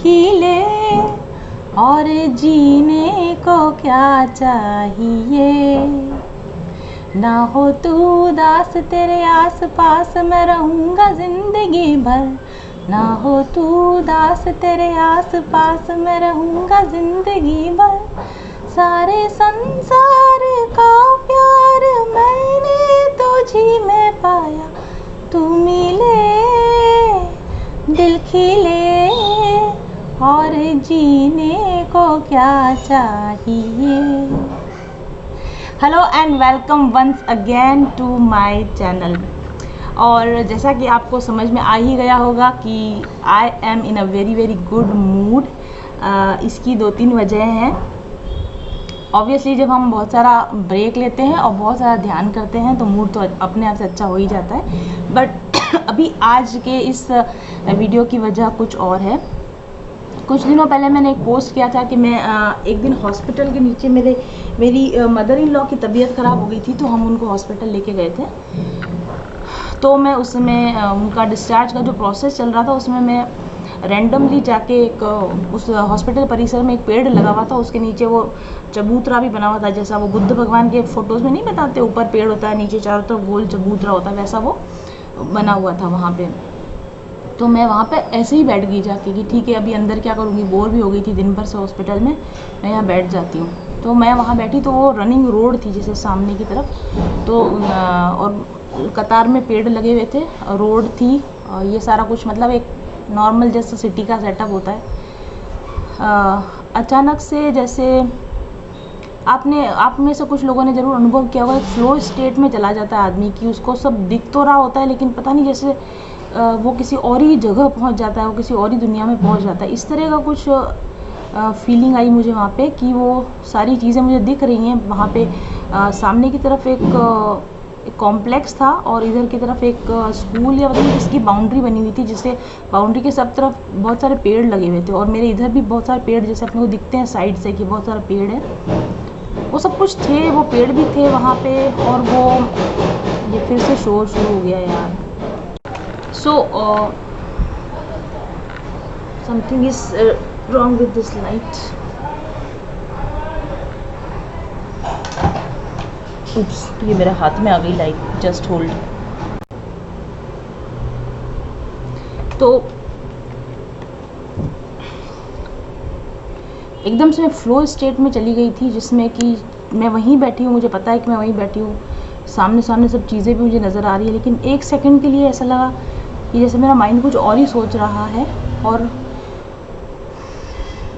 खिले और जीने को क्या चाहिए। ना हो तू उदास, तेरे आस पास मैं रहूँगा जिंदगी भर। ना हो तू उदास, तेरे आस पास मैं रहूँगा जिंदगी भर। सारे संसार का प्यार मैंने तुझी में पाया। तू मिले दिल खिले और जीने को क्या चाहिए। Hello and welcome once again to my channel. और जैसा कि आपको समझ में आ ही गया होगा कि I am in a very good mood. इसकी 2-3 वजह हैं। ऑब्वियसली जब हम बहुत सारा ब्रेक लेते हैं और बहुत सारा ध्यान करते हैं तो मूड तो अपने आप से अच्छा हो ही जाता है। बट अभी आज के इस वीडियो की वजह कुछ और है। कुछ दिनों पहले मैंने एक पोस्ट किया था कि मैं एक दिन हॉस्पिटल के नीचे मेरी मदर इन लॉ की तबीयत ख़राब हो गई थी, तो हम उनको हॉस्पिटल लेके गए थे। तो मैं उस समय उनका डिस्चार्ज का जो प्रोसेस चल रहा था उसमें मैं रैंडमली जाके एक उस हॉस्पिटल परिसर में एक पेड़ लगा हुआ था, उसके नीचे वो चबूतरा भी बना हुआ था, जैसा वो बुद्ध भगवान के फ़ोटोज़ में नहीं बताते, ऊपर पेड़ होता है, नीचे चारों तरफ गोल चबूतरा होता है, वैसा वो बना हुआ था वहाँ पे। तो मैं वहाँ पे ऐसे ही बैठ गई जाके कि ठीक है, अभी अंदर क्या करूँगी, बोर भी हो गई थी दिन भर से हॉस्पिटल में, मैं यहाँ बैठ जाती हूँ। तो मैं वहाँ बैठी तो वो रनिंग रोड थी जैसे सामने की तरफ, तो और कतार में पेड़ लगे हुए थे, रोड थी, और ये सारा कुछ मतलब एक नॉर्मल जैसे सिटी का सेटअप होता है। अचानक से जैसे आप में से कुछ लोगों ने ज़रूर अनुभव किया होगा, फ्लो स्टेट में चला जाता है आदमी की, उसको सब दिख तो रहा होता है लेकिन पता नहीं जैसे वो किसी और ही जगह पहुंच जाता है, वो किसी और ही दुनिया में पहुंच जाता है। इस तरह का कुछ फीलिंग आई मुझे वहाँ पे कि वो सारी चीज़ें मुझे दिख रही हैं। वहाँ पे सामने की तरफ एक कॉम्प्लेक्स था और इधर की तरफ एक स्कूल या मतलब इसकी बाउंड्री बनी हुई थी, जिससे बाउंड्री के सब तरफ बहुत सारे पेड़ लगे हुए थे, और मेरे इधर भी बहुत सारे पेड़ जैसे अपने को दिखते हैं साइड से कि बहुत सारे पेड़ है, वो सब कुछ थे, वो पेड़ भी थे वहाँ पे। और वो ये फिर से शोर शुरू हो गया यार। So something is wrong with this light. Oops, ये मेरे हाथ में आ गई लाइट, जस्ट होल्ड। तो एकदम से मैं फ्लो स्टेट में चली गई थी, जिसमें कि मैं वहीं बैठी हूँ, मुझे पता है कि मैं वहीं बैठी हूँ, सामने सब चीज़ें भी मुझे नज़र आ रही है, लेकिन एक सेकंड के लिए ऐसा लगा कि जैसे मेरा माइंड कुछ और ही सोच रहा है। और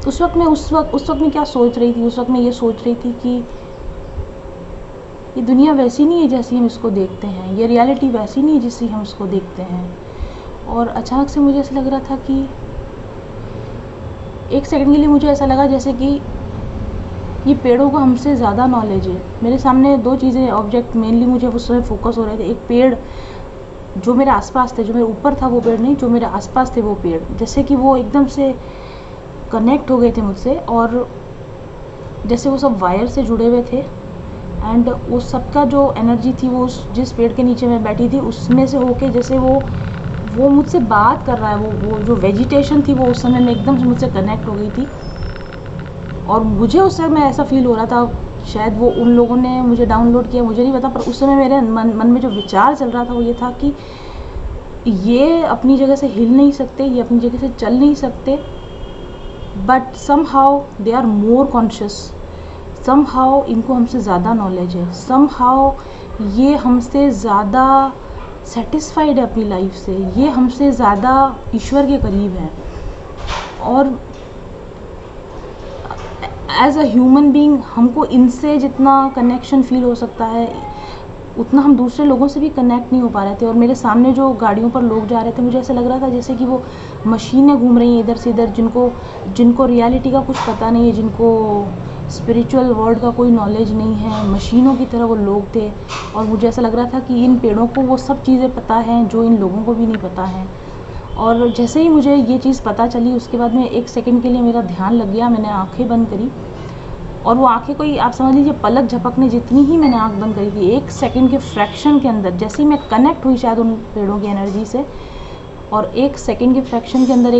उस वक्त मैं क्या सोच रही थी, उस वक्त मैं ये सोच रही थी कि ये दुनिया वैसी नहीं है जैसी हम इसको देखते हैं, ये रियलिटी वैसी नहीं है जैसी हम इसको देखते हैं। और अचानक से मुझे ऐसा लग रहा था कि एक सेकंड के लिए मुझे ऐसा लगा जैसे कि ये पेड़ों को हमसे ज़्यादा नॉलेज है। मेरे सामने 2 चीज़ें ऑब्जेक्ट मेनली मुझे उस समय फोकस हो रहे थे। एक पेड़ जो मेरे आसपास थे, जो मेरे ऊपर था वो पेड़ नहीं, जो मेरे आसपास थे वो पेड़, जैसे कि वो एकदम से कनेक्ट हो गए थे मुझसे, और जैसे वो सब वायर से जुड़े हुए थे। एंड उस सबका जो एनर्जी थी वो जिस पेड़ के नीचे मैं बैठी थी उसमें से होके जैसे वो मुझसे बात कर रहा है। वो जो वेजिटेशन थी वो उस समय में एकदम से मुझसे कनेक्ट हो गई थी। और मुझे उस समय ऐसा फील हो रहा था, शायद वो उन लोगों ने मुझे डाउनलोड किया, मुझे नहीं पता, पर उस समय मेरे मन में जो विचार चल रहा था वो ये था कि ये अपनी जगह से हिल नहीं सकते, ये अपनी जगह से चल नहीं सकते, but somehow they are more conscious, somehow इनको हमसे ज़्यादा नॉलेज है, समहाउ ये हमसे ज़्यादा सेटिस्फाइड है अपनी लाइफ से, ये हमसे ज़्यादा ईश्वर के करीब हैं। और एज अ ह्यूमन बीइंग हमको इनसे जितना कनेक्शन फील हो सकता है उतना हम दूसरे लोगों से भी कनेक्ट नहीं हो पा रहे थे। और मेरे सामने जो गाड़ियों पर लोग जा रहे थे, मुझे ऐसा लग रहा था जैसे कि वो मशीनें घूम रही हैं इधर से इधर, जिनको रियलिटी का कुछ पता नहीं है, जिनको स्पिरिचुअल वर्ल्ड का कोई नॉलेज नहीं है, मशीनों की तरह वो लोग थे। और मुझे ऐसा लग रहा था कि इन पेड़ों को वो सब चीज़ें पता हैं जो इन लोगों को भी नहीं पता है। और जैसे ही मुझे ये चीज़ पता चली उसके बाद में एक सेकंड के लिए मेरा ध्यान लग गया, मैंने आंखें बंद करी, और वो आंखें कोई आप समझ लीजिए पलक झपकने जितनी ही मैंने आंख बंद करी थी, एक सेकंड के फ्रैक्शन के अंदर जैसे ही मैं कनेक्ट हुई शायद उन पेड़ों की एनर्जी से, और एक सेकंड के फ्रैक्शन के अंदर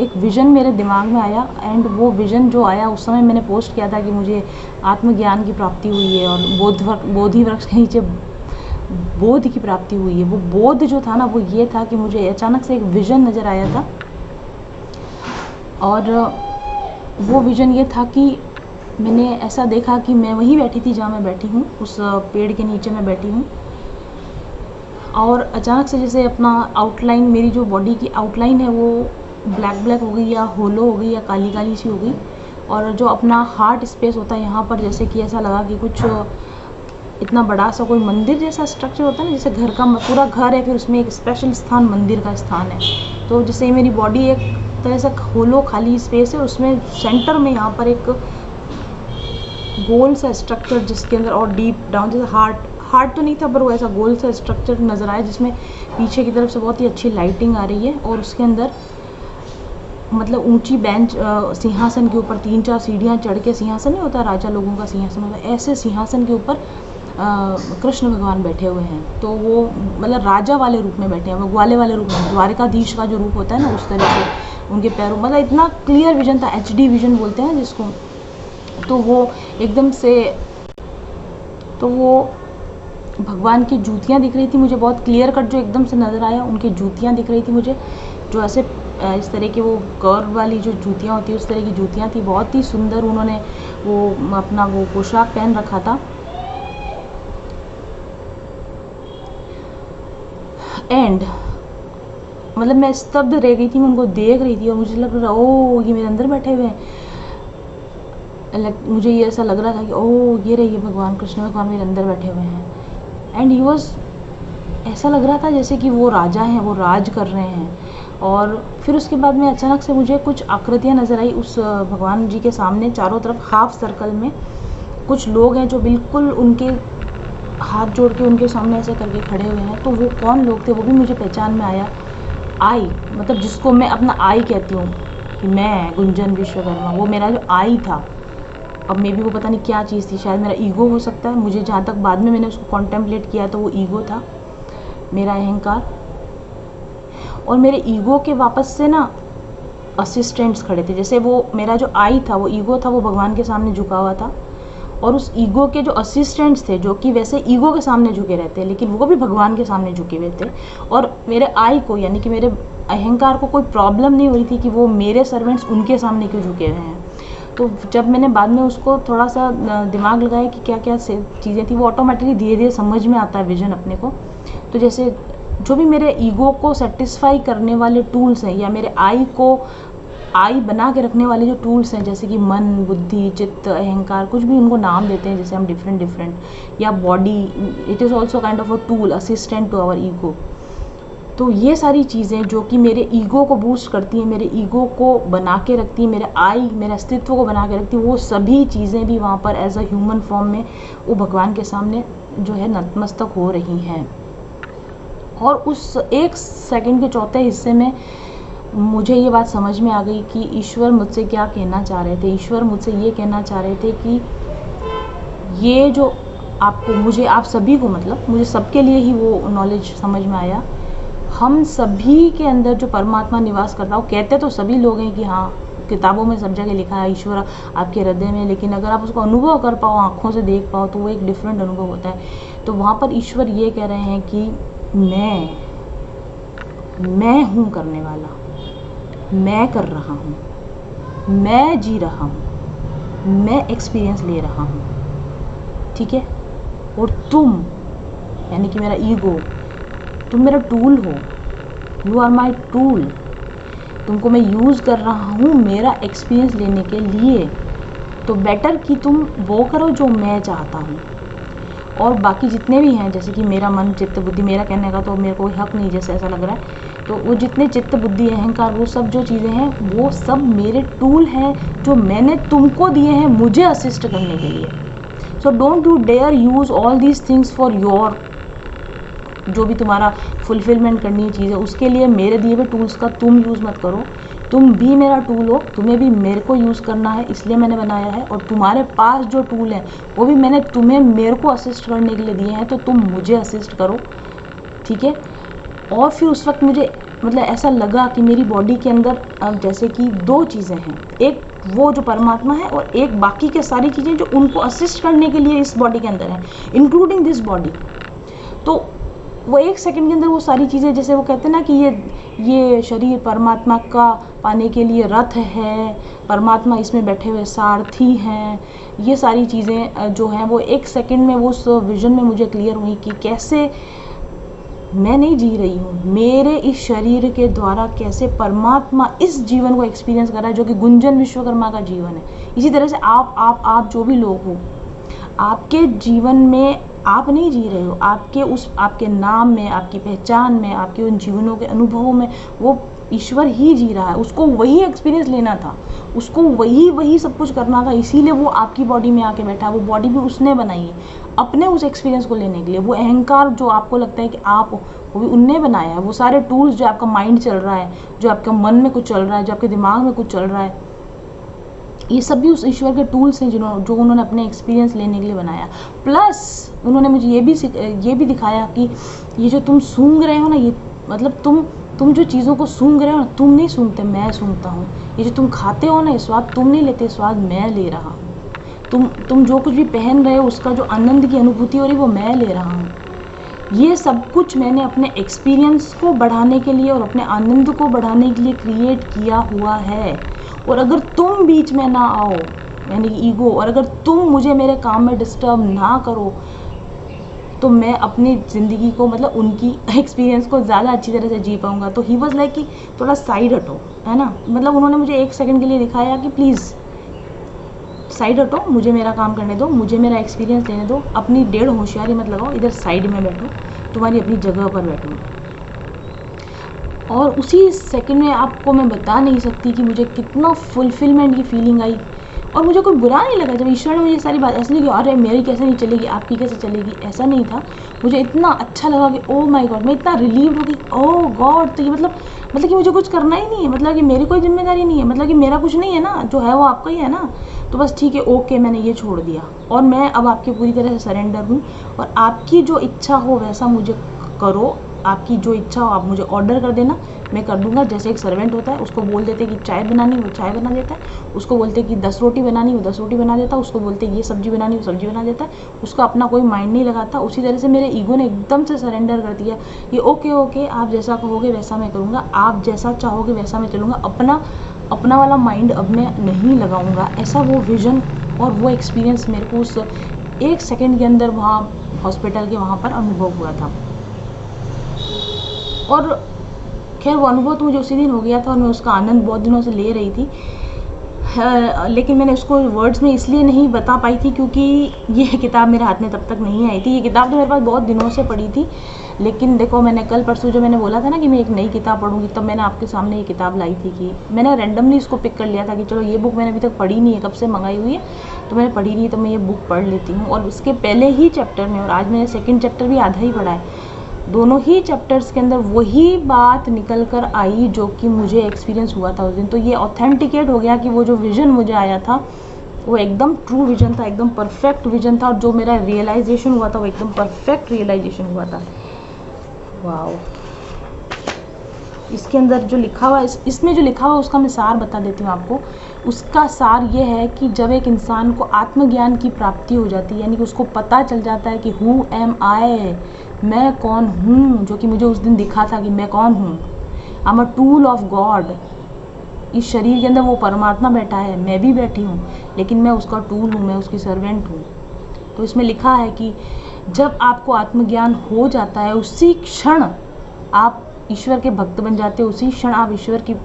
एक विज़न मेरे दिमाग में आया, एंड वो विज़न जो आया उस समय मैंने पोस्ट किया था कि मुझे आत्मज्ञान की प्राप्ति हुई है और बोधि वृक्ष के नीचे बोध की प्राप्ति हुई है। वो बोध जो था ना, वो ये था कि मुझे अचानक से एक विज़न नज़र आया था, और वो विज़न ये था कि मैंने ऐसा देखा कि मैं वहीं बैठी थी जहाँ मैं बैठी हूँ, उस पेड़ के नीचे मैं बैठी हूँ, और अचानक से जैसे अपना आउटलाइन, मेरी जो बॉडी की आउटलाइन है वो ब्लैक ब्लैक हो गई, या होलो हो गई, या काली काली सी हो गई, और जो अपना हार्ट स्पेस होता है यहाँ पर, जैसे कि ऐसा लगा कि कुछ इतना बड़ा सा कोई मंदिर जैसा स्ट्रक्चर होता है ना, जैसे घर का पूरा घर है, फिर उसमें एक स्पेशल स्थान मंदिर का स्थान है। तो जैसे मेरी बॉडी एक तरह से होलो खाली स्पेस है, उसमें सेंटर में यहाँ पर एक गोल सा स्ट्रक्चर, जिसके अंदर और डीप डाउन जैसे हार्ट तो नहीं था, पर वो ऐसा गोल सा स्ट्रक्चर नज़र आया, जिसमें पीछे की तरफ से बहुत ही अच्छी लाइटिंग आ रही है, और उसके अंदर मतलब ऊंची बेंच, सिंहासन के ऊपर 3-4 सीढ़ियाँ चढ़ के, सिंहासन नहीं होता राजा लोगों का सिंहासन होता है, ऐसे सिंहासन के ऊपर कृष्ण भगवान बैठे हुए हैं। तो वो मतलब राजा वाले रूप में बैठे हैं, वो ग्वाले वाले रूप में, द्वारिकाधीश का जो रूप होता है ना, उस तरह से उनके पैरों, मतलब इतना क्लियर विजन था, HD विजन बोलते हैं जिसको। तो वो एकदम से, तो वो भगवान की जूतियाँ दिख रही थी मुझे, बहुत क्लियर कट जो एकदम से नज़र आया, उनकी जूतियाँ दिख रही थी मुझे, जो ऐसे इस तरह की वो कर्व वाली जो जूतियाँ होती है, उस तरह की जूतियाँ थी, बहुत ही सुंदर। उन्होंने वो अपना वो पोशाक पहन रखा था, एंड मतलब मैं स्तब्ध रह गई थी, मैं उनको देख रही थी, और मुझे लग रहा ओ ये मेरे अंदर बैठे हुए हैं। मुझे ये ऐसा लग रहा था कि ओ ये रही भगवान कृष्ण भगवान मेरे अंदर बैठे हुए हैं, एंड ही वॉज, ऐसा लग रहा था जैसे कि वो राजा हैं, वो राज कर रहे हैं। और फिर उसके बाद में अचानक से मुझे कुछ आकृतियाँ नज़र आई उस भगवान जी के सामने, चारों तरफ हाफ सर्कल में कुछ लोग हैं जो बिल्कुल उनके हाथ जोड़ के उनके सामने ऐसे करके खड़े हुए हैं। तो वो कौन लोग थे वो भी मुझे पहचान में आया। आई, मतलब जिसको मैं अपना आई कहती हूँ कि मैं गुंजन विश्वकर्मा, वो मेरा जो आई था। अब मे बी वो पता नहीं क्या चीज़ थी, शायद मेरा ईगो हो सकता है, मुझे जहाँ तक बाद में मैंने उसको कॉन्टेम्पलेट किया तो वो ईगो था, मेरा अहंकार। और मेरे ईगो के वापस से ना असिस्टेंट्स खड़े थे, जैसे वो मेरा जो आई था, वो ईगो था, वो भगवान के सामने झुका हुआ था, और उस ईगो के जो असिस्टेंट्स थे, जो कि वैसे ईगो के सामने झुके रहते हैं लेकिन वो भी भगवान के सामने झुके हुए थे। और मेरे आई को, यानी कि मेरे अहंकार को कोई प्रॉब्लम नहीं हुई थी कि वो मेरे सर्वेंट्स उनके सामने क्यों झुके हुए हैं। तो जब मैंने बाद में उसको थोड़ा सा दिमाग लगाया कि क्या क्या चीज़ें थी, वो ऑटोमेटिकली धीरे धीरे समझ में आता है विजन अपने को। तो जैसे जो भी मेरे ईगो को सेटिस्फाई करने वाले टूल्स हैं, या मेरे आई को आई बना के रखने वाले जो टूल्स हैं, जैसे कि मन, बुद्धि, चित्त, अहंकार, कुछ भी उनको नाम देते हैं जैसे हम डिफरेंट, या body, it is also kind of a tool, assistant to our ego. तो ये सारी चीज़ें जो कि मेरे ईगो को बूस्ट करती हैं, मेरे ईगो को बना के रखती हैं, मेरे आई, मेरे अस्तित्व को बना के रखती हैं, वो सभी चीज़ें भी वहाँ पर एज अ ह्यूमन फॉर्म में वो भगवान के सामने जो है नतमस्तक हो रही हैं। और उस 1 सेकंड के चौथे हिस्से में मुझे ये बात समझ में आ गई कि ईश्वर मुझसे क्या कहना चाह रहे थे। ईश्वर मुझसे ये कहना चाह रहे थे कि ये जो आपको, मुझे, आप सभी को, मतलब मुझे सबके लिए ही वो नॉलेज समझ में आया। हम सभी के अंदर जो परमात्मा निवास कर रहा हो, कहते तो सभी लोग हैं कि हाँ किताबों में सब जगह लिखा है ईश्वर आपके हृदय में, लेकिन अगर आप उसको अनुभव कर पाओ, आँखों से देख पाओ, तो वो एक डिफरेंट अनुभव होता है। तो वहाँ पर ईश्वर ये कह रहे हैं कि मैं हूँ करने वाला, मैं कर रहा हूँ, मैं जी रहा हूँ, मैं एक्सपीरियंस ले रहा हूँ, ठीक है। और तुम, यानी कि मेरा ईगो, तुम मेरा टूल हो, यू आर माई टूल। तुमको मैं यूज़ कर रहा हूँ मेरा एक्सपीरियंस लेने के लिए। तो बेटर कि तुम वो करो जो मैं चाहता हूँ। और बाकी जितने भी हैं, जैसे कि मेरा मन, चित्त, बुद्धि, मेरा कहने का तो मेरे को हक नहीं, जैसे ऐसा लग रहा है, तो वो जितने चित्त, बुद्धि, अहंकार, वो सब जो चीज़ें हैं, वो सब मेरे टूल हैं जो मैंने तुमको दिए हैं मुझे असिस्ट करने के लिए। So don't you dare use all these things for your, जो भी तुम्हारा फुलफिलमेंट करनी है चीज़ें, उसके लिए मेरे दिए हुए टूल्स का तुम यूज़ मत करो। तुम भी मेरा टूल हो, तुम्हें भी मेरे को यूज़ करना है, इसलिए मैंने बनाया है। और तुम्हारे पास जो टूल हैं वो भी मैंने तुम्हें, मेरे को असिस्ट करने के लिए दिए हैं, तो तुम मुझे असिस्ट करो, ठीक है। और फिर उस वक्त मुझे मतलब ऐसा लगा कि मेरी बॉडी के अंदर जैसे कि दो चीज़ें हैं, एक वो जो परमात्मा है और एक बाकी के सारी चीज़ें जो उनको असिस्ट करने के लिए इस बॉडी के अंदर है, इंक्लूडिंग दिस बॉडी। तो वो एक सेकंड के अंदर वो सारी चीज़ें, जैसे वो कहते हैं ना कि ये शरीर परमात्मा का पाने के लिए रथ है, परमात्मा इसमें बैठे हुए सारथी हैं, ये सारी चीज़ें जो हैं वो एक सेकंड में वो उस विज़न में मुझे क्लियर हुई कि कैसे मैं नहीं जी रही हूँ, मेरे इस शरीर के द्वारा कैसे परमात्मा इस जीवन को एक्सपीरियंस कर रहा है जो कि गुंजन विश्वकर्मा का जीवन है। इसी तरह से आप जो भी लोग हो, आपके जीवन में आप नहीं जी रहे हो, आपके नाम में, आपकी पहचान में, आपके उन जीवनों के अनुभवों में वो ईश्वर ही जी रहा है। उसको वही एक्सपीरियंस लेना था, उसको वही सब कुछ करना था, इसीलिए वो आपकी बॉडी में आके बैठा है। वो बॉडी भी उसने बनाई है अपने उस एक्सपीरियंस को लेने के लिए। वो अहंकार जो आपको लगता है कि आप, वो भी उनने बनाया है। वो सारे टूल्स जो आपका माइंड चल रहा है, जो आपका मन में कुछ चल रहा है, जो आपके दिमाग में कुछ चल रहा है, ये सब भी उस ईश्वर के टूल्स हैं जो उन्होंने अपने एक्सपीरियंस लेने के लिए बनाया। प्लस उन्होंने मुझे ये भी दिखाया कि ये जो तुम सूंघ रहे हो ना, ये मतलब तुम जो चीज़ों को सूंघ रहे हो ना, तुम नहीं सूंघते, मैं सूंघता हूँ। ये जो तुम खाते हो ना, ये स्वाद तुम नहीं लेते, स्वाद मैं ले रहा हूँ। तुम जो कुछ भी पहन रहे हो, उसका जो आनंद की अनुभूति हो रही है वो मैं ले रहा हूँ। ये सब कुछ मैंने अपने एक्सपीरियंस को बढ़ाने के लिए और अपने आनंद को बढ़ाने के लिए क्रिएट किया हुआ है। और अगर तुम बीच में ना आओ, यानी कि ईगो, और अगर तुम मुझे मेरे काम में डिस्टर्ब ना करो, तो मैं अपनी ज़िंदगी को, मतलब उनकी एक्सपीरियंस को ज़्यादा अच्छी तरह से जी पाऊँगा। तो ही वॉज लाइक कि थोड़ा साइड हटो, है ना। मतलब उन्होंने मुझे एक सेकंड के लिए दिखाया कि प्लीज़ साइड हटो, मुझे मेरा काम करने दो, मुझे मेरा एक्सपीरियंस लेने दो, अपनी डेढ़ होशियारी मत लगाओ, इधर साइड में बैठो, तुम्हारी अपनी जगह पर बैठो। और उसी सेकंड में आपको मैं बता नहीं सकती कि मुझे कितना फुलफिलमेंट की फीलिंग आई। और मुझे कोई बुरा नहीं लगा जब ईश्वर ने मुझे सारी बात ऐसे नहीं कि अरे मेरी कैसे नहीं चलेगी, आपकी कैसे चलेगी, ऐसा नहीं था। मुझे इतना अच्छा लगा कि ओ माय गॉड, मैं इतना रिलीव हो गई, ओ गॉड। तो ये मतलब कि मुझे कुछ करना ही नहीं है, मतलब कि मेरी कोई जिम्मेदारी नहीं है, मतलब कि मेरा कुछ नहीं है ना, जो है वो आपका ही है ना। तो बस ठीक है, ओके, मैंने ये छोड़ दिया और मैं अब आपकी पूरी तरह से सरेंडर हूँ। और आपकी जो इच्छा हो वैसा मुझे करो, आपकी जो इच्छा हो आप मुझे ऑर्डर कर देना, मैं कर दूंगा। जैसे एक सर्वेंट होता है, उसको बोल देते कि चाय बनानी, वो चाय बना देता है। उसको बोलते कि 10 रोटी बनानी, वो 10 रोटी बना देता है। उसको बोलते ये सब्जी बनानी, वो सब्जी बना देता है। उसका अपना कोई माइंड नहीं लगाता। उसी तरह से मेरे ईगो ने एकदम से सरेंडर कर दिया, ये ओके, आप जैसा कहोगे वैसा मैं करूँगा, आप जैसा चाहोगे वैसा मैं चलूँगा, अपना वाला माइंड अब मैं नहीं लगाऊंगा। ऐसा वो विजन और वो एक्सपीरियंस मेरे को उस एक सेकंड के अंदर वहाँ हॉस्पिटल के वहाँ पर अनुभव हुआ था। और खैर वो अनुभव तो मुझे उसी दिन हो गया था और मैं उसका आनंद बहुत दिनों से ले रही थी। लेकिन मैंने उसको वर्ड्स में इसलिए नहीं बता पाई थी क्योंकि ये किताब मेरे हाथ में तब तक नहीं आई थी। ये किताब तो मेरे पास बहुत दिनों से पड़ी थी, लेकिन देखो मैंने कल परसों जो मैंने बोला था ना कि मैं एक नई किताब पढ़ूंगी, तब मैंने आपके सामने ये किताब लाई थी कि मैंने रैंडमली इसको पिक कर लिया था कि चलो ये बुक मैंने अभी तक पढ़ी नहीं है, कब से मंगाई हुई है, तो मैंने पढ़ी नहीं, तो मैं ये बुक पढ़ लेती हूँ। और उसके पहले ही चैप्टर में, और आज मैंने सेकेंड चैप्टर भी आधा ही पढ़ा है, दोनों ही चैप्टर्स के अंदर वही बात निकल कर आई जो कि मुझे एक्सपीरियंस हुआ था उस दिन। तो ये ऑथेंटिकेट हो गया कि वो जो विजन मुझे आया था वो एकदम ट्रू विजन था, एकदम परफेक्ट विजन था। और जो मेरा रियलाइजेशन हुआ था वो एकदम परफेक्ट रियलाइजेशन हुआ था। वाओ। इसके अंदर जो लिखा हुआ, इसमें जो लिखा हुआ उसका मैं सार बता देती हूँ आपको। उसका सार ये है कि जब एक इंसान को आत्मज्ञान की प्राप्ति हो जाती है, यानी कि उसको पता चल जाता है कि हु एम आई, मैं कौन हूँ, जो कि मुझे उस दिन दिखा था कि मैं कौन हूँ। I am a tool of God. इस शरीर के अंदर वो परमात्मा बैठा है, मैं भी बैठी हूँ, लेकिन मैं उसका टूल हूँ, मैं उसकी सर्वेंट हूँ। तो इसमें लिखा है कि जब आपको आत्मज्ञान हो जाता है, उसी क्षण आप ईश्वर के भक्त बन जाते हो, उसी क्षण आप ईश्वर की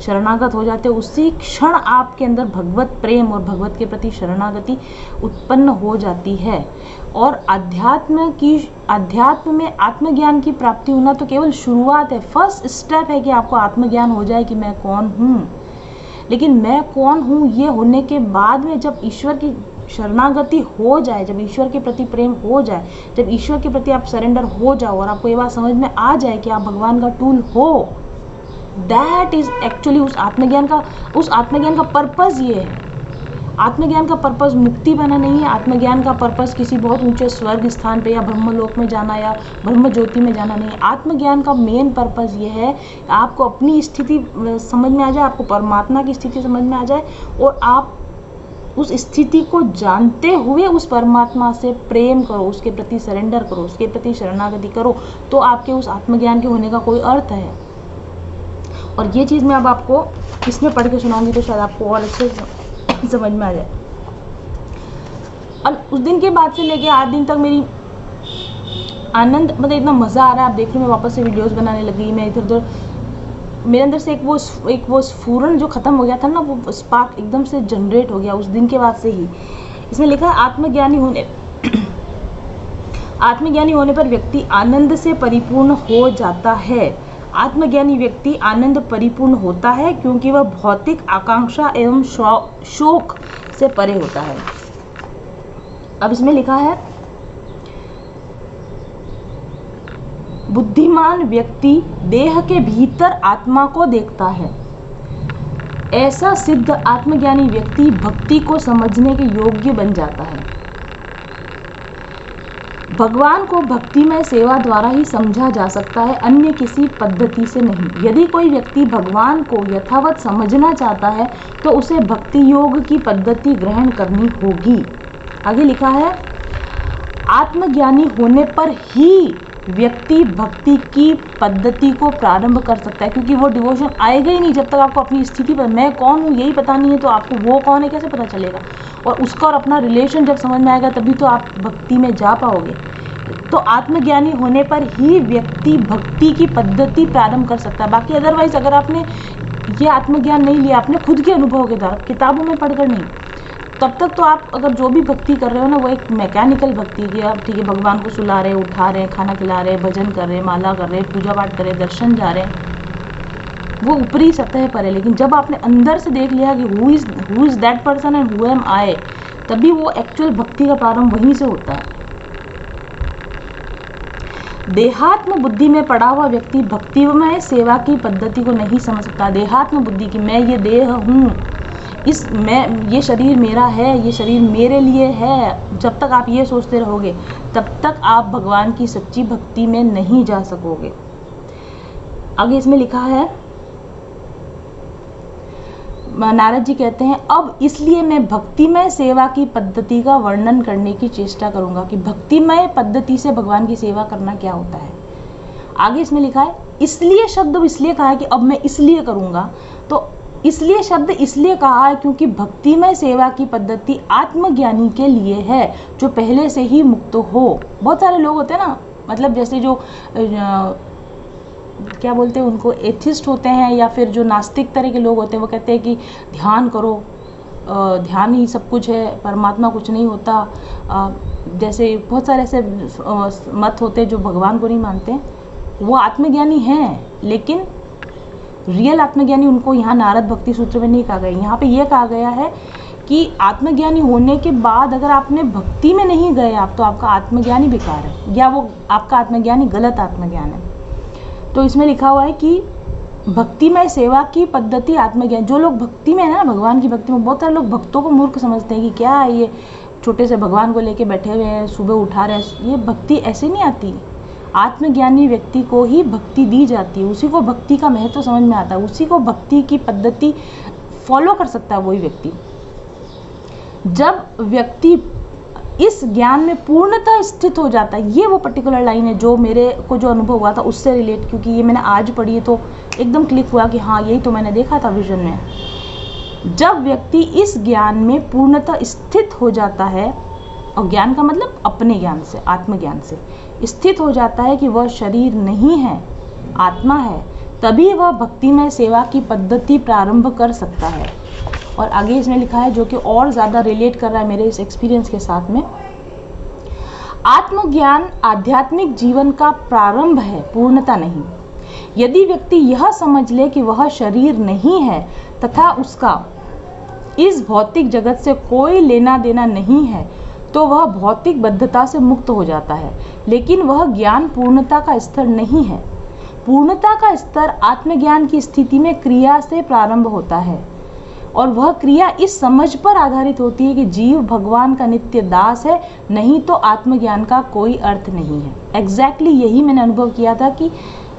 शरणागत हो जाते हो, उसी क्षण आपके अंदर भगवत प्रेम और भगवत के प्रति शरणागति उत्पन्न हो जाती है। और अध्यात्म में आत्मज्ञान की प्राप्ति होना तो केवल शुरुआत है, फर्स्ट स्टेप है कि आपको आत्मज्ञान हो जाए कि मैं कौन हूँ। लेकिन मैं कौन हूँ ये होने के बाद में जब ईश्वर की शरणागति हो जाए, जब ईश्वर के प्रति प्रेम हो जाए, जब ईश्वर के प्रति आप सरेंडर हो जाओ और आपको ये बात समझ में आ जाए कि आप भगवान का टूल हो, दैट इज एक्चुअली उस आत्मज्ञान का पर्पस ये है। आत्मज्ञान का पर्पस मुक्ति पाना नहीं है। आत्मज्ञान का पर्पस किसी बहुत ऊंचे स्वर्ग स्थान पे या ब्रह्मलोक में जाना या ब्रह्म ज्योति में जाना नहीं है। आत्मज्ञान का मेन पर्पस ये है आपको अपनी स्थिति समझ में आ जाए, आपको परमात्मा की स्थिति समझ में आ जाए और आप उस स्थिति को जानते हुए उस परमात्मा से प्रेम करो, उसके प्रति सरेंडर करो, उसके प्रति शरणागति करो, तो आपके उस आत्मज्ञान के होने का कोई अर्थ है। और ये चीज़ मैं अब आपको इसमें पढ़ के सुनाऊंगी तो शायद आपको और अच्छे समझ में आ जाए। और उस दिन के बाद से लेके आज दिन तक मेरी आनंद, मतलब इतना मज़ा आ रहा है। आप देख रहे हो मैं वापस से वीडियोस बनाने लगी, मैं इधर उधर, मेरे अंदर से एक वो स्फुरन जो ख़त्म हो गया था ना, वो स्पार्क एकदम से जनरेट हो गया उस दिन के बाद से ही। इसमें लिखा है आत्मज्ञानी होने पर व्यक्ति आनंद से परिपूर्ण हो जाता है। आत्मज्ञानी व्यक्ति आनंद परिपूर्ण होता है क्योंकि वह भौतिक आकांक्षा एवं शोक से परे होता है। अब इसमें लिखा है बुद्धिमान व्यक्ति देह के भीतर आत्मा को देखता है। ऐसा सिद्ध आत्मज्ञानी व्यक्ति भक्ति को समझने के योग्य बन जाता है। भगवान को भक्तिमय सेवा द्वारा ही समझा जा सकता है, अन्य किसी पद्धति से नहीं। यदि कोई व्यक्ति भगवान को यथावत समझना चाहता है तो उसे भक्ति योग की पद्धति ग्रहण करनी होगी। आगे लिखा है आत्मज्ञानी होने पर ही व्यक्ति भक्ति की पद्धति को प्रारंभ कर सकता है, क्योंकि वो डिवोशन आएगा ही नहीं जब तक आपको अपनी स्थिति पर मैं कौन हूँ यही पता नहीं है, तो आपको वो कौन है कैसे पता चलेगा। और उसका और अपना रिलेशन जब समझ में आएगा तभी तो आप भक्ति में जा पाओगे। तो आत्मज्ञानी होने पर ही व्यक्ति भक्ति की पद्धति प्रारंभ कर सकता है। बाकी अदरवाइज अगर आपने ये आत्मज्ञान नहीं लिया, आपने खुद के अनुभव के द्वारा किताबों में पढ़कर नहीं, तब तक तो आप अगर जो भी भक्ति कर रहे हो ना वो एक मैकेनिकल भक्ति की, आप ठीक है भगवान को सुला रहे, उठा रहे, खाना खिला रहे, भजन कर रहे, माला कर रहे, पूजा पाठ कर रहे, दर्शन जा रहे, वो ऊपरी सतह पर है। लेकिन जब आपने अंदर से देख लिया कि who is that person and who am I, तभी वो एक्चुअल भक्ति का प्रारंभ वहीं से होता है। देहात्म बुद्धि में पड़ा हुआ व्यक्ति भक्तिमय सेवा की पद्धति को नहीं समझ सकता। देहात्म बुद्धि की, मैं ये देह हूँ, ये शरीर मेरा है, ये शरीर मेरे लिए है, जब तक आप ये सोचते रहोगे तब तक आप भगवान की सच्ची भक्ति में नहीं जा सकोगे। आगे इसमें लिखा है नारद जी कहते हैं अब इसलिए मैं भक्तिमय सेवा की पद्धति का वर्णन करने की चेष्टा करूंगा कि भक्तिमय पद्धति से भगवान की सेवा करना क्या होता है। आगे इसमें लिखा है इसलिए शब्द इसलिए कहा है कि अब मैं इसलिए करूंगा, तो इसलिए शब्द इसलिए कहा है क्योंकि भक्तिमय सेवा की पद्धति आत्मज्ञानी के लिए है जो पहले से ही मुक्त हो। बहुत सारे लोग होते हैं ना, मतलब जैसे जो क्या बोलते हैं उनको, एथिस्ट होते हैं या फिर जो नास्तिक तरह के लोग होते हैं, वो कहते हैं कि ध्यान करो, ध्यान ही सब कुछ है, परमात्मा कुछ नहीं होता। जैसे बहुत सारे ऐसे मत होते हैं जो भगवान को नहीं मानते, वो आत्मज्ञानी हैं, लेकिन रियल आत्मज्ञानी उनको यहाँ नारद भक्ति सूत्र में नहीं कहा गया। यहाँ पे ये कहा गया है कि आत्मज्ञानी होने के बाद अगर आपने भक्ति में नहीं गए आप, तो आपका आत्मज्ञानी बेकार है या वो आपका आत्मज्ञानी गलत आत्मज्ञान है। तो इसमें लिखा हुआ है कि भक्तिमय सेवा की पद्धति आत्मज्ञान, जो लोग भक्ति में है ना, भगवान की भक्ति में, बहुत सारे लोग भक्तों को मूर्ख समझते हैं कि क्या है ये छोटे से भगवान को लेके बैठे हुए हैं, सुबह उठा रहे हैं। ये भक्ति ऐसे नहीं आती। आत्मज्ञानी व्यक्ति को ही भक्ति दी जाती है, उसी को भक्ति का महत्व समझ में आता है, उसी को भक्ति की पद्धति फॉलो कर सकता है वही व्यक्ति। जब व्यक्ति इस ज्ञान में पूर्णतः स्थित हो जाता है, ये वो पर्टिकुलर लाइन है जो मेरे को जो अनुभव हुआ था उससे रिलेट, क्योंकि ये मैंने आज पढ़ी है तो एकदम क्लिक हुआ कि हाँ यही तो मैंने देखा था विजन में। जब व्यक्ति इस ज्ञान में पूर्णतः स्थित हो जाता है, और ज्ञान का मतलब अपने ज्ञान से, आत्मज्ञान से स्थित हो जाता है कि वह शरीर नहीं है, आत्मा है, तभी वह भक्तिमय सेवा की पद्धति प्रारंभ कर सकता है। और आगे इसमें लिखा है जो कि और ज़्यादा रिलेट कर रहा है मेरे इस एक्सपीरियंस के साथ में, आत्मज्ञान आध्यात्मिक जीवन का प्रारंभ है, पूर्णता नहीं। यदि व्यक्ति यह समझ ले कि वह शरीर नहीं है तथा उसका इस भौतिक जगत से कोई लेना देना नहीं है, तो वह भौतिक बद्धता से मुक्त हो जाता है। लेकिन वह ज्ञान पूर्णता का स्तर नहीं है। पूर्णता का स्तर आत्मज्ञान की स्थिति में क्रिया से प्रारंभ होता है। और वह क्रिया इस समझ पर आधारित होती है कि जीव भगवान का नित्य दास है, नहीं तो आत्मज्ञान का कोई अर्थ नहीं है। एग्जैक्टली यही मैंने अनुभव किया था कि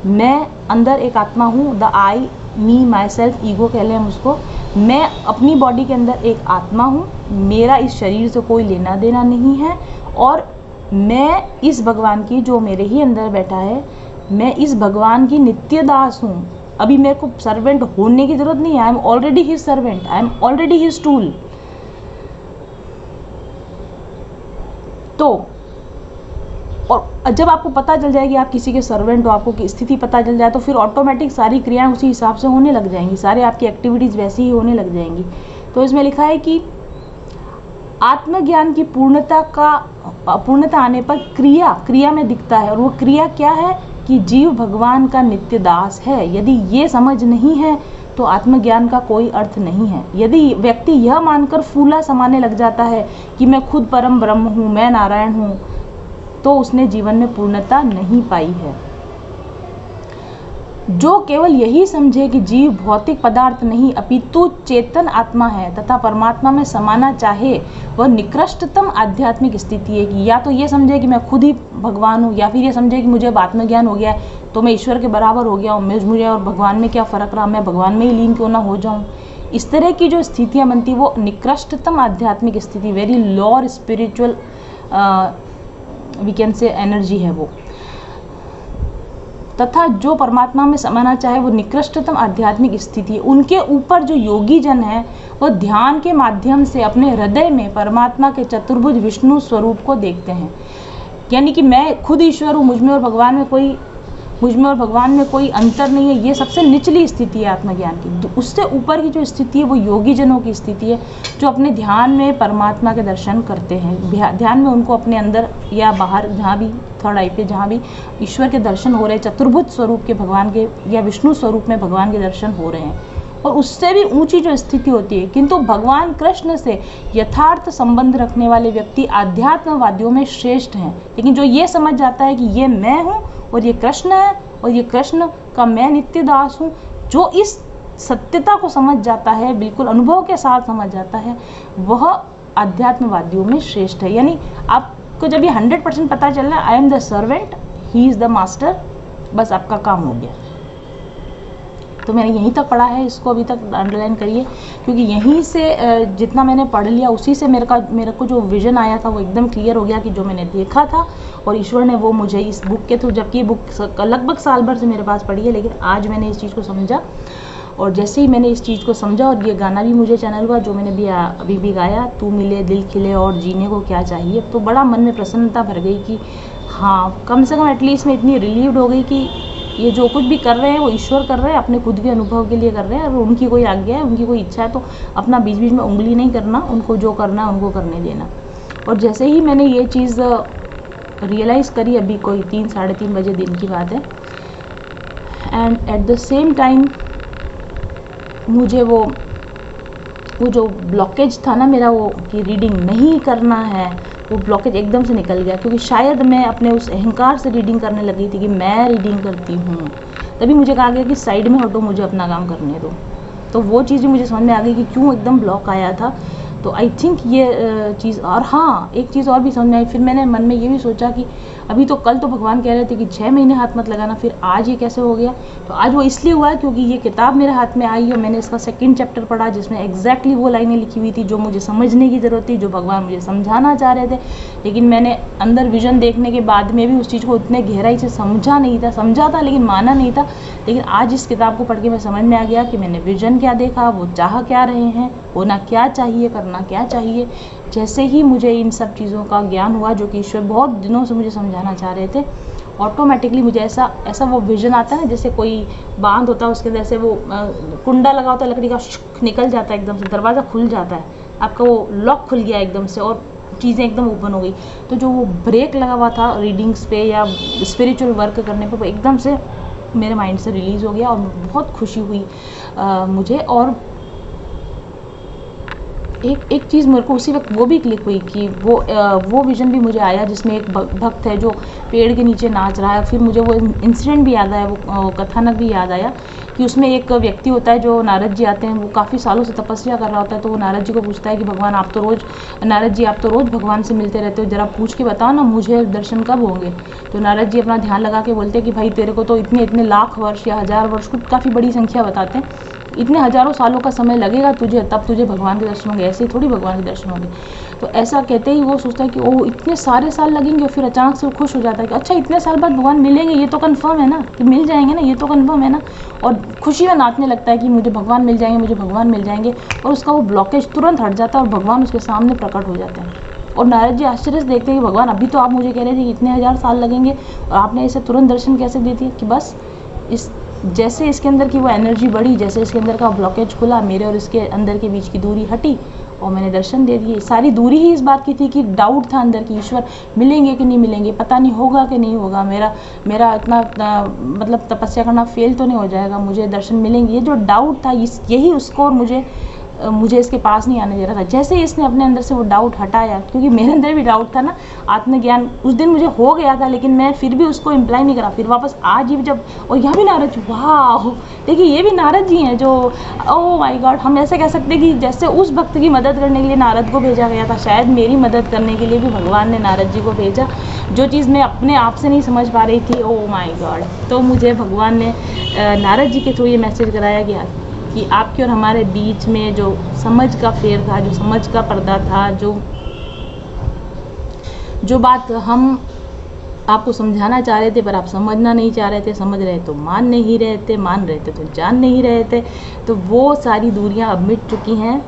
मैं अंदर एक आत्मा हूँ, the I, me, my self, ego कह लें हम उसको। मैं अपनी बॉडी के अंदर एक आत्मा हूँ, मेरा इस शरीर से कोई लेना देना नहीं है, और मैं इस भगवान की, जो मेरे ही अंदर बैठा है, मैं इस भगवान की नित्य दास हूँ। अभी मेरे को सर्वेंट होने की जरूरत नहीं है, I am already his servant, I am already his tool. तो और जब आपको पता चल जाएगी आप किसी के सर्वेंट हो, आपको की स्थिति पता चल जाए, तो फिर ऑटोमेटिक सारी क्रियाएं उसी हिसाब से होने लग जाएंगी, सारे आपकी एक्टिविटीज़ वैसी ही होने लग जाएंगी। तो इसमें लिखा है कि आत्मज्ञान की पूर्णता आने पर क्रिया में दिखता है, और वो क्रिया क्या है कि जीव भगवान का नित्य दास है। यदि ये समझ नहीं है तो आत्मज्ञान का कोई अर्थ नहीं है। यदि व्यक्ति यह मानकर फूला समाने लग जाता है कि मैं खुद परम ब्रह्म हूँ, मैं नारायण हूँ, तो उसने जीवन में पूर्णता नहीं पाई है। जो केवल यही समझे कि जीव भौतिक पदार्थ नहीं अपितु चेतन आत्मा है तथा परमात्मा में समाना चाहे, वह निकृष्टतम आध्यात्मिक स्थिति है। कि या तो ये समझे कि मैं खुद ही भगवान हूँ, या फिर ये समझे कि मुझे आत्मज्ञान हो गया है तो मैं ईश्वर के बराबर हो गया हूँ, मुझे और भगवान में क्या फ़र्क रहा, मैं भगवान में ही लीन क्यों ना हो जाऊँ। इस तरह की जो स्थितियाँ बनती वो निकृष्टतम आध्यात्मिक स्थिति, very lower spiritual we can say energy है वो। तथा जो परमात्मा में समाना चाहे वो निकृष्टतम आध्यात्मिक स्थिति है। उनके ऊपर जो योगी जन है वो ध्यान के माध्यम से अपने हृदय में परमात्मा के चतुर्भुज विष्णु स्वरूप को देखते हैं। यानी कि मैं खुद ईश्वर हूँ, मुझ में और भगवान में कोई अंतर नहीं है। ये सबसे निचली स्थिति है आत्मज्ञान की। उससे ऊपर की जो स्थिति है वो योगी जनों की स्थिति है, जो अपने ध्यान में परमात्मा के दर्शन करते हैं। ध्यान में उनको अपने अंदर या बाहर जहाँ भी थर्ड आई पे जहाँ भी ईश्वर के दर्शन हो रहे हैं, चतुर्भुज स्वरूप के भगवान के या विष्णु स्वरूप में भगवान के दर्शन हो रहे हैं। और उससे भी ऊंची जो स्थिति होती है, किंतु भगवान कृष्ण से यथार्थ संबंध रखने वाले व्यक्ति आध्यात्मवादियों में श्रेष्ठ हैं। लेकिन जो ये समझ जाता है कि ये मैं हूँ और ये कृष्ण है और ये कृष्ण का मैं नित्य दास हूँ, जो इस सत्यता को समझ जाता है, बिल्कुल अनुभव के साथ समझ जाता है, वह आध्यात्मवादियों में श्रेष्ठ है। यानी आपको जब ये 100% पता चल रहा है I am the servant, he is the master, बस आपका काम हो गया। तो मैंने यहीं तक पढ़ा है, इसको अभी तक अंडरलाइन करिए, क्योंकि यहीं से जितना मैंने पढ़ लिया उसी से मेरे को जो विजन आया था वो एकदम क्लियर हो गया कि जो मैंने देखा था और ईश्वर ने वो मुझे इस बुक के थ्रू, जबकि ये बुक लगभग साल भर से मेरे पास पड़ी है, लेकिन आज मैंने इस चीज़ को समझा। और जैसे ही मैंने इस चीज़ को समझा, और ये गाना भी मुझे चैनल हुआ जो मैंने भी अभी भी गाया, तू मिले दिल खिले और जीने को क्या चाहिए, तो बड़ा मन में प्रसन्नता भर गई कि हाँ, कम से कम एटलीस्ट मैं इतनी रिलीव्ड हो गई कि ये जो कुछ भी कर रहे हैं वो ईश्वर कर रहे हैं, अपने खुद के अनुभव के लिए कर रहे हैं, और उनकी कोई आज्ञा है, उनकी कोई इच्छा है, तो अपना बीच बीच में उंगली नहीं करना, उनको जो करना है उनको करने देना। और जैसे ही मैंने ये चीज़ रियलाइज़ करी, अभी कोई 3-3:30 बजे दिन की बात है, and at the same time मुझे वो जो ब्लॉकेज था ना मेरा, वो कि रीडिंग नहीं करना है, वो ब्लॉकेज एकदम से निकल गया। क्योंकि शायद मैं अपने उस अहंकार से रीडिंग करने लगी थी कि मैं रीडिंग करती हूँ, तभी मुझे कहा गया कि साइड में हटो, मुझे अपना काम करने दो। तो वो चीज़ भी मुझे समझ में आ गई कि क्यों एकदम ब्लॉक आया था। तो आई थिंक ये चीज़, और हाँ एक चीज़ और भी समझ में आई। फिर मैंने मन में ये भी सोचा कि अभी तो कल तो भगवान कह रहे थे कि 6 महीने हाथ मत लगाना, फिर आज ये कैसे हो गया। तो आज वो इसलिए हुआ है क्योंकि ये किताब मेरे हाथ में आई और मैंने इसका 2nd चैप्टर पढ़ा, जिसमें एग्जैक्टली वो लाइनें लिखी हुई थी जो मुझे समझने की ज़रूरत थी, जो भगवान मुझे समझाना चाह रहे थे। लेकिन मैंने अंदर विजन देखने के बाद में भी उस चीज़ को उतने गहराई से समझा था लेकिन माना नहीं था। लेकिन आज इस किताब को पढ़ के मैं समझ में आ गया कि मैंने विजन क्या देखा, वो चाह क्या रहे हैं, होना क्या चाहिए, करना क्या चाहिए। जैसे ही मुझे इन सब चीज़ों का ज्ञान हुआ, जो कि ईश्वर बहुत दिनों से मुझे समझाना चाह रहे थे, ऑटोमेटिकली मुझे ऐसा वो विजन आता है ना, जैसे कोई बांध होता है उसके अंदर से वो कुंडा लगा होता है लकड़ी का, निकल जाता है एकदम से, दरवाज़ा खुल जाता है, आपका वो लॉक खुल गया एकदम से और चीज़ें एकदम ओपन हो गई। तो जो वो ब्रेक लगा हुआ था रीडिंग्स पे या स्पिरिचुअल वर्क करने पे, वो एकदम से मेरे माइंड से रिलीज़ हो गया और बहुत खुशी हुई मुझे। और एक चीज़ मेरे को उसी वक्त वो भी क्लिक हुई कि वो विज़न भी मुझे आया जिसमें एक भक्त है जो पेड़ के नीचे नाच रहा है। फिर मुझे वो इंसिडेंट भी याद आया, वो कथानक भी याद आया कि उसमें एक व्यक्ति होता है जो नारद जी आते हैं, वो काफ़ी सालों से तपस्या कर रहा होता है, तो वो नारद जी को पूछता है कि भगवान आप तो रोज़, नारद जी आप तो रोज़ भगवान से मिलते रहते हो, ज़रा पूछ के बताओ ना मुझे दर्शन कब होंगे। तो नारद जी अपना ध्यान लगा के बोलते हैं कि भाई तेरे को तो इतने इतने लाख वर्ष या 1000 वर्ष, कुछ काफ़ी बड़ी संख्या बताते हैं, इतने हज़ारों सालों का समय लगेगा तुझे, तब तुझे भगवान के दर्शन होंगे, ऐसे ही थोड़ी भगवान के दर्शन होंगे। तो ऐसा कहते ही वो सोचता है कि ओह इतने सारे साल लगेंगे, और फिर अचानक से वो खुश हो जाता है कि अच्छा इतने साल बाद भगवान मिलेंगे, ये तो कन्फर्म है ना कि मिल जाएंगे ना, ये तो कन्फर्म है ना। और खुशी में नाचने लगता है कि मुझे भगवान मिल जाएंगे, मुझे भगवान मिल जाएंगे, और उसका वो ब्लॉकेज तुरंत हट जाता है और भगवान उसके सामने प्रकट हो जाते हैं। और नारद जी आश्चर्य से देखते हैं कि भगवान अभी तो आप मुझे कह रहे थे कि इतने 1000 साल लगेंगे, और आपने इसे तुरंत दर्शन कैसे दे दिया। कि बस इस जैसे इसके अंदर की वो एनर्जी बढ़ी, जैसे इसके अंदर का ब्लॉकेज खुला, मेरे और इसके अंदर के बीच की दूरी हटी और मैंने दर्शन दे दिए। सारी दूरी ही इस बात की थी कि डाउट था अंदर की ईश्वर मिलेंगे कि नहीं मिलेंगे, पता नहीं होगा कि नहीं होगा, मेरा इतना मतलब तपस्या करना फेल तो नहीं हो जाएगा, मुझे दर्शन मिलेंगे, ये जो डाउट था यही उसको और मुझे इसके पास नहीं आने दे रहा था। जैसे ही इसने अपने अंदर से वो डाउट हटाया, क्योंकि मेरे अंदर भी डाउट था ना, आत्मज्ञान उस दिन मुझे हो गया था, लेकिन मैं फिर भी उसको इम्प्लाई नहीं करा। फिर वापस आज ही जब, और यहाँ भी नारद जी, वाह देखिए ये भी नारद जी हैं जो, ओह माय गॉड, हम ऐसे कह सकते हैं कि जैसे उस भक्त की मदद करने के लिए नारद को भेजा गया था, शायद मेरी मदद करने के लिए भी भगवान ने नारद जी को भेजा, जो चीज़ मैं अपने आप से नहीं समझ पा रही थी। ओह माय गॉड, तो मुझे भगवान ने नारद जी के थ्रू ये मैसेज कराया गया कि आपके और हमारे बीच में जो समझ का फेर था, जो समझ का पर्दा था, जो बात हम आपको समझाना चाह रहे थे पर आप समझना नहीं चाह रहे थे, समझ रहे तो मान नहीं रहे थे, मान रहे थे तो जान नहीं रहे थे, तो वो सारी दूरियां अब मिट चुकी हैं।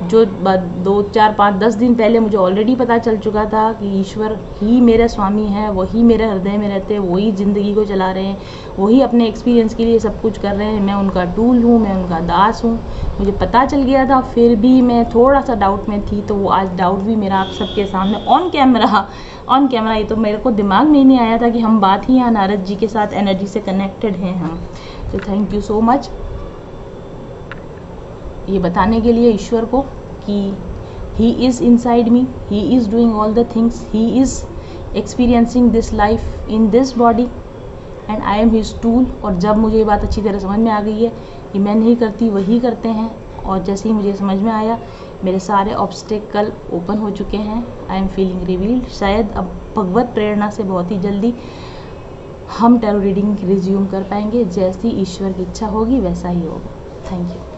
जो 2, 4, 5, 10 दिन पहले मुझे ऑलरेडी पता चल चुका था कि ईश्वर ही मेरे स्वामी हैं, वही मेरे हृदय में रहते हैं, वही ज़िंदगी को चला रहे हैं, वही अपने एक्सपीरियंस के लिए सब कुछ कर रहे हैं, मैं उनका टूल हूँ, मैं उनका दास हूँ। मुझे पता चल गया था, फिर भी मैं थोड़ा सा डाउट में थी, तो वो आज डाउट भी मेरा आप सबके सामने ऑन कैमरा, ये तो मेरे को दिमाग में ही नहीं आया था कि हम बात ही यहाँ नारद जी के साथ एनर्जी से कनेक्टेड हैं हम। तो थैंक यू सो मच ये बताने के लिए ईश्वर को कि he is inside me, he is doing all the things, he is experiencing this life in this body and I am his tool. और जब मुझे ये बात अच्छी तरह समझ में आ गई है कि मैं नहीं करती वही करते हैं, और जैसे ही मुझे समझ में आया मेरे सारे ऑब्स्टेकल ओपन हो चुके हैं, आई एम फीलिंग रिवील्ड। शायद अब भगवत प्रेरणा से बहुत ही जल्दी हम टैरो रीडिंग रिज्यूम कर पाएंगे, जैसी ईश्वर की इच्छा होगी वैसा ही होगा। Thank you.